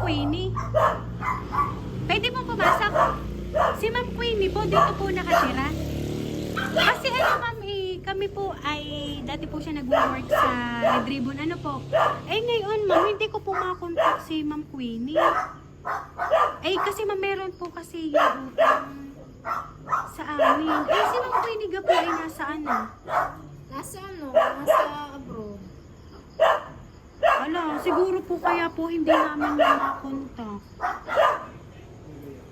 Queenie. Pwede po pumasok. Si Ma'am Queenie po, dito po nakatira. Kasi ano ma'am, kami po ay, dati po siya nag-work sa Red Ribbon. Ano po? Eh ngayon ma'am, hindi ko po makakontak si Ma'am Queenie. Eh kasi ma'am, meron po kasi yung sa amin. Eh si Ma'am Queenie ga po ay nasa ano? Nasa abroad. Ala, siguro po kaya po hindi namin makakontak.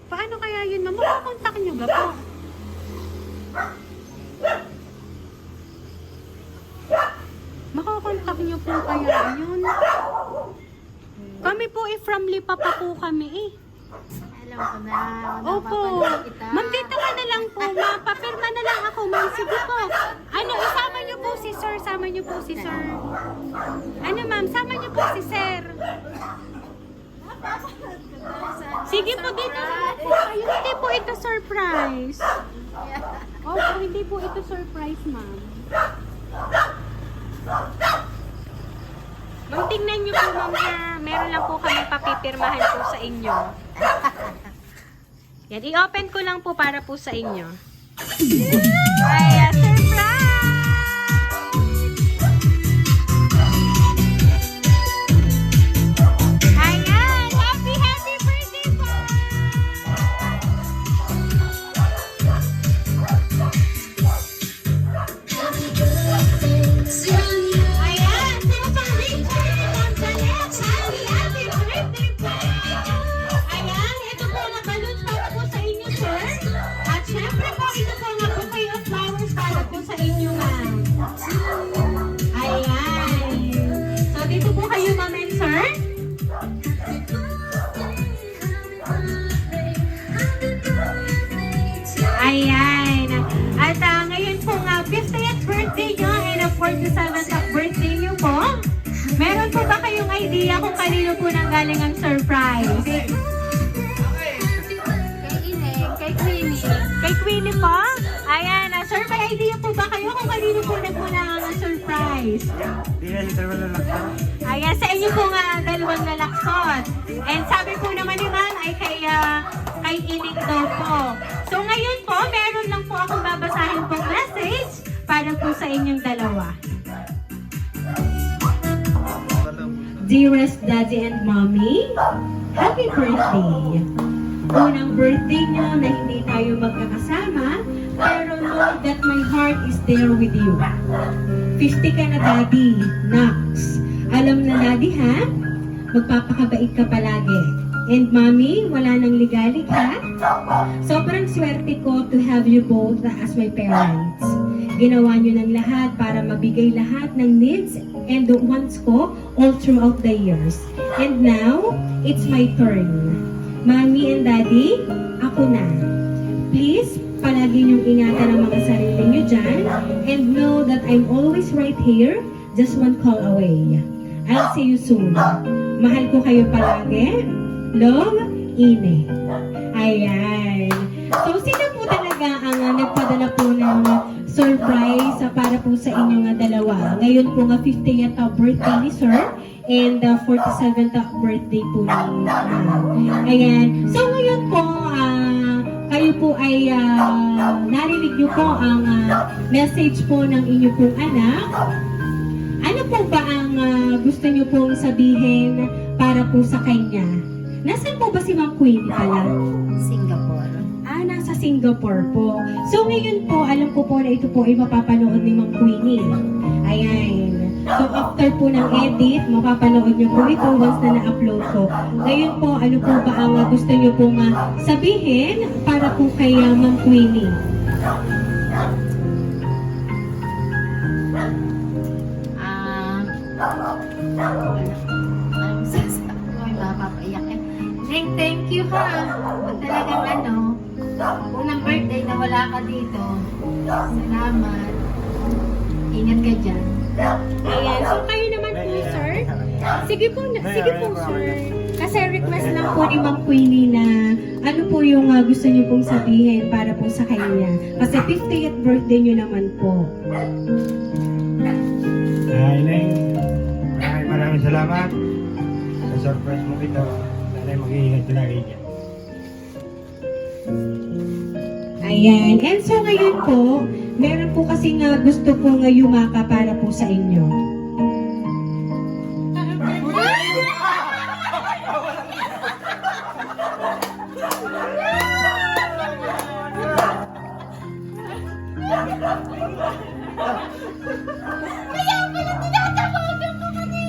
Paano kaya yun ma'am? Makakontak nyo ga po? Makakontak nyo po kaya yun? Kami po from Lipa pa po kami eh. Alam ko na. Opo. Kita. Ma'am, dito ka na lang po. Ma'am, papirma na lang ako. Ma'am, sige po. Ano, isama niyo po si sir. Sama niyo po si sir. Ano ma'am, sama niyo po si sir. Sige po, dito na lang po kayo. Hindi po ito surprise. Opo, hindi po ito surprise, ma'am. Ma'am, tingnan niyo po, ma'am, na meron lang po kami papipirmahan po sa inyo. Yan, i-open ko lang po para po sa inyo. Ay, surprise! Ayan! Happy birthday po! Ayan! Sino pang Richard Gonzalez? Happy birthday po! Ayan! Ito po na balloons para po sa inyo, sir. At syempre po, ito po na bouquet of flowers para po sa inyo, ma'am. Ayan! So, dito po kayo, ma'am and sir. Ayan! At ngayon po nga, 50th birthday nyo and 47th birthday nyo po. Meron po ba kayong idea kung kanino po nanggaling ang surprise? Kay Ineng, kay Queenie. Kay Queenie po? Ayan, sir, may idea po ba kayo kung kanino po nagmula ang surprise? Di na si Terwala lang sa. Ayan, sa inyo po nga dalawang nalaksot. And sabi po naman ni ma'am ay kay Ining daw po. So ngayon po, meron lang po akong babasahin pong message para po sa inyong dalawa. Dearest Daddy and Mommy, Happy birthday! Unang birthday nyo na hindi tayo magkakasama, pero know that my heart is there with you. 50 ka na, Daddy. Nax. Alam na, Daddy, ha? Magpapakabait ka palagi. And Mommy, wala nang ligalig, ha? Sobrang swerte ko to have you both as my parents. Ginawa nyo ng lahat para mabigay lahat ng needs and the wants ko all throughout the years. And now, it's my turn. Mommy and Daddy, ako na. Please, palagi niyong ingatan ang mga sarili niyo dyan and know that I'm always right here, just one call away. I'll see you soon. Mahal ko kayo palagi. Love, Ine. Ayan. So, sino po talaga ang nagpadala po ng surprise para po sa inyong dalawa? Ngayon po nga 50th birthday ni Sir and 47th birthday po ni Ayan. So, ngayon po, kayo po ay narinig niyo po ang message po ng inyo pong anak. Ano po ba ang gusto niyo pong sabihin para po sa kanya? Nasaan po ba si Ma'am Queenie pala? Singapore. Nasa Singapore po. So ngayon po, alam ko po na ito po ay mapapanood ni Ma'am Queenie. Ayan. So after po ng edit, mapapanood niyo po ito once na na-upload ko. Ngayon po, ano po ba ang gusto niyo pong sabihin para po kay Ma'am Queenie? Mapapaiyak eh. Neng, thank you ha. Kung talagang unang birthday na wala ka dito. Salamat. Ingat ka dyan. Ayan. So kayo naman po, sir. Sige po, sir. Kasi request lang po ni Ma'am Queenie na ano po yung gusto niyo pong sabihin para po sa kanya. Kasi 50th birthday niyo naman po. Neng, maraming salamat. Sa surprise mo kita. Kaya mag-iingat ka lagi dyan. Ayan. And so ngayon po, meron po kasi nga gusto po nga yumaka para po sa inyo.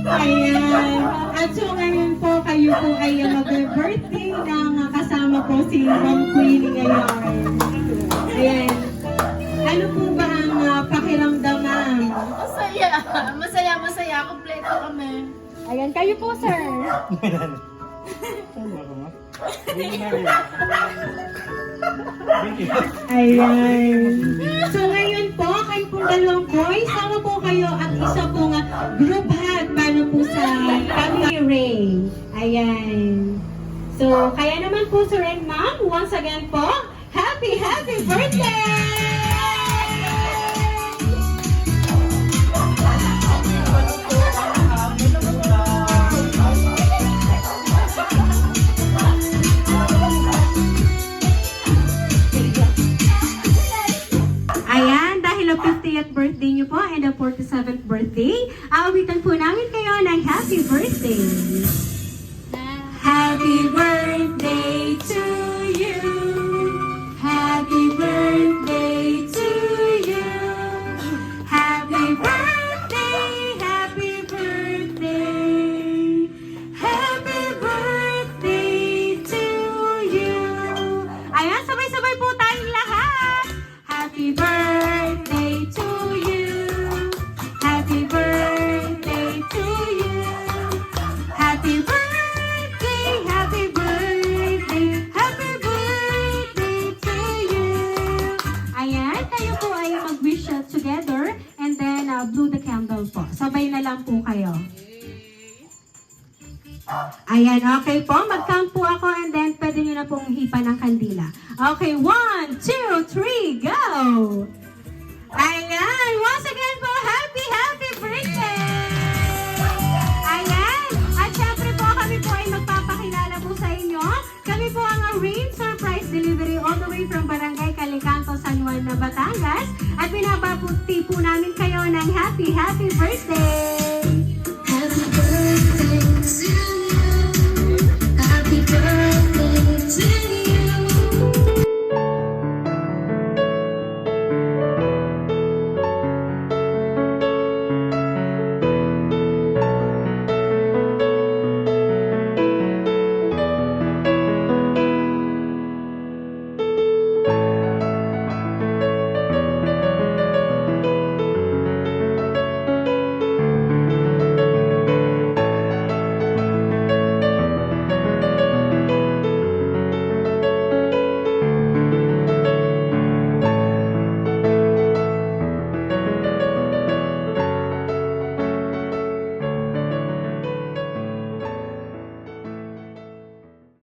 Ayan. At so ngayon po, kayo po ay mag-birthday ng kasama po si Ma'am Queenie ngayon. Ayan. Ano po ba ang pakiramdam, ma'am? Masaya. Masaya, masaya. Kompleto kami. Ayan, kayo po, sir. Tama ka ma? Hindi na rin. Thank you. Ayan. So ngayon po, kayo pong dalawang boys, sama po kayo at isa pong group hug para po sa Family Ray. Ayan. So, kaya naman po sir and ma'am, once again po, happy birthday! Ayan, dahil ang 50th birthday niyo po and ang 47th birthday, aawitan po namin kayo ng happy birthday. Happy birthday to you. Happy birthday to you. Happy birthday, happy birthday. Happy birthday to you. Ayan, sabay-sabay po tayong lahat. Happy birthday to you. Happy birthday to you. Happy birthday, happy birthday, happy birthday to you. Ayan, kayo po ay mag-wish together and then blow the candle po. Sabay na lang po kayo. Ayan, okay po. Mag-count po ako and then pwede nyo na pong hipa ng kandila. Okay, 1, 2, 3, go! Ayan, once again po, happy birthday! Ayan, at syempre po kami po ay magpapakilala po sa inyo. Kami po ang Rain Surprise Delivery all the way from Barangay Calicanto, San Juan, Batangas. At binabati po namin kayo ng happy birthday!